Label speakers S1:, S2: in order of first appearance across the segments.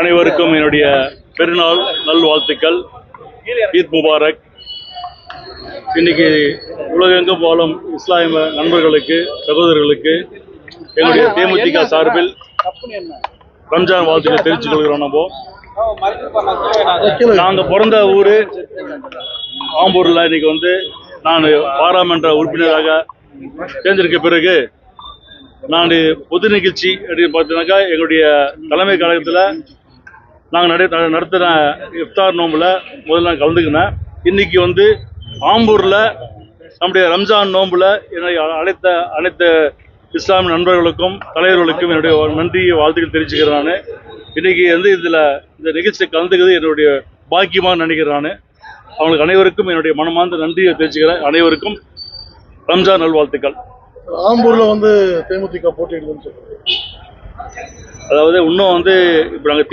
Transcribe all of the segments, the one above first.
S1: அனைவருக்கும் என்னுடைய பெருநாள் நல்வாழ்த்துக்கள். ஈத் முபாரக். இன்னைக்கு உலகெங்கும் வாழும் இஸ்லாமிய நண்பர்களுக்கு, சகோதரர்களுக்கு எங்களுடைய தேமுதிக சார்பில் ரம்ஜான் வாழ்த்துக்களை தெரிவித்துக் கொள்கிறோம். நாங்க பிறந்த ஊரு ஆம்பூர்ல. இன்னைக்கு நான் பாராளுமன்ற உறுப்பினராக தேர்ந்தெடுக்க பிறகு நான் பொது நிகழ்ச்சி அப்படின்னு பார்த்தீங்கன்னாக்கா எங்களுடைய தலைமை கழகத்தில் நாங்கள் நடத்தின இஃப்தார் நோம்பில் முதல்ல நான் கலந்துக்கினேன். இன்னைக்கு ஆம்பூரில் நம்முடைய ரம்ஜான் நோம்பில் என்னை அழைத்த அனைத்து இஸ்லாமிய நண்பர்களுக்கும் தலைவர்களுக்கும் என்னுடைய நன்றி வாழ்த்துக்கள் தெரிவிச்சுக்கிறேன். நான் இன்னைக்கு இதில் இந்த நிகழ்ச்சியை கலந்துக்கிறது என்னுடைய பாக்கியமாக நினைக்கிறேன். நான் அவங்களுக்கு அனைவருக்கும் என்னுடைய மனமார்ந்த நன்றியை தெரிவிச்சுக்கிறேன். அனைவருக்கும் ரம்ஜான் நல்வாழ்த்துக்கள்.
S2: ஆம்பூர்ல தேமுதிக போட்டியிடுதுன்னு சொல்றாங்க.
S1: அதாவது இன்னும் இப்போ நாங்கள்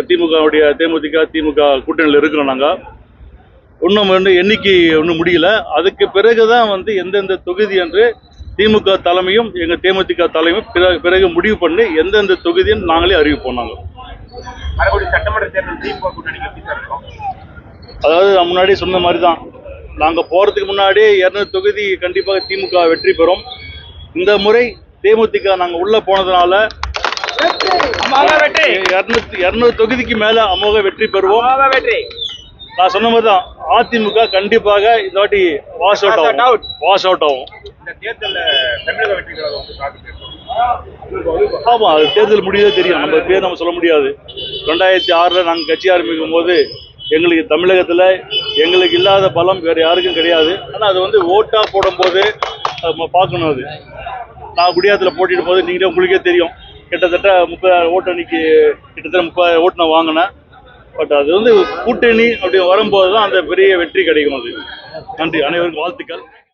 S1: திமுக கூட்டணியில் இருக்கிறோம். நாங்கள் இன்னும் எண்ணிக்கை ஒன்றும் முடியல. அதுக்கு பிறகுதான் எந்தெந்த தொகுதி என்று திமுக தலைமையும் எங்கள் தேமுதிக தலைமையும் பிறகு முடிவு பண்ணி எந்தெந்த தொகுதின்னு நாங்களே அறிவிப்போம். நாங்கள்
S3: சட்டமன்ற தேர்தல் திமுக கூட்டணிக்கு
S1: அதாவது முன்னாடி சொன்ன மாதிரி தான், நாங்கள் போகிறதுக்கு முன்னாடி 200 தொகுதி கண்டிப்பாக திமுக வெற்றி பெறும். இந்த முறை தேமுதிக நாங்கள் உள்ளே போனதுனால 200 தொகுதிக்கு மேலே அமோக வெற்றி பெறுவோம். நான் சொன்ன மாதிரி தான், அதிமுக கண்டிப்பாக இந்த வாட்டி வாஷ் அவுட் ஆகும். ஆமா, அது தேர்தல் முடியவே தெரியும். நம்ம பேர் நம்ம சொல்ல முடியாது. 2006 நாங்கள் கட்சி ஆரம்பிக்கும் போது எங்களுக்கு தமிழகத்தில் எங்களுக்கு இல்லாத பலம் வேறு யாருக்கும் கிடையாது. ஆனால் அது ஓட்டாக போடும்போது பார்க்கணும். அது நான் குடியாத்தில் போட்டிடும் போது நீங்களே உங்களுக்கே தெரியும், கிட்டத்தட்ட 30 ஓட்டு அன்னைக்கு கிட்டத்தட்ட 30 ஓட்டு நான் வாங்கினேன். பட் அது கூட்டணி அப்படி வரும்போது தான் அந்த பெரிய வெற்றி கிடைக்கும். அது நன்றி. அனைவருக்கும் வாழ்த்துக்கள்.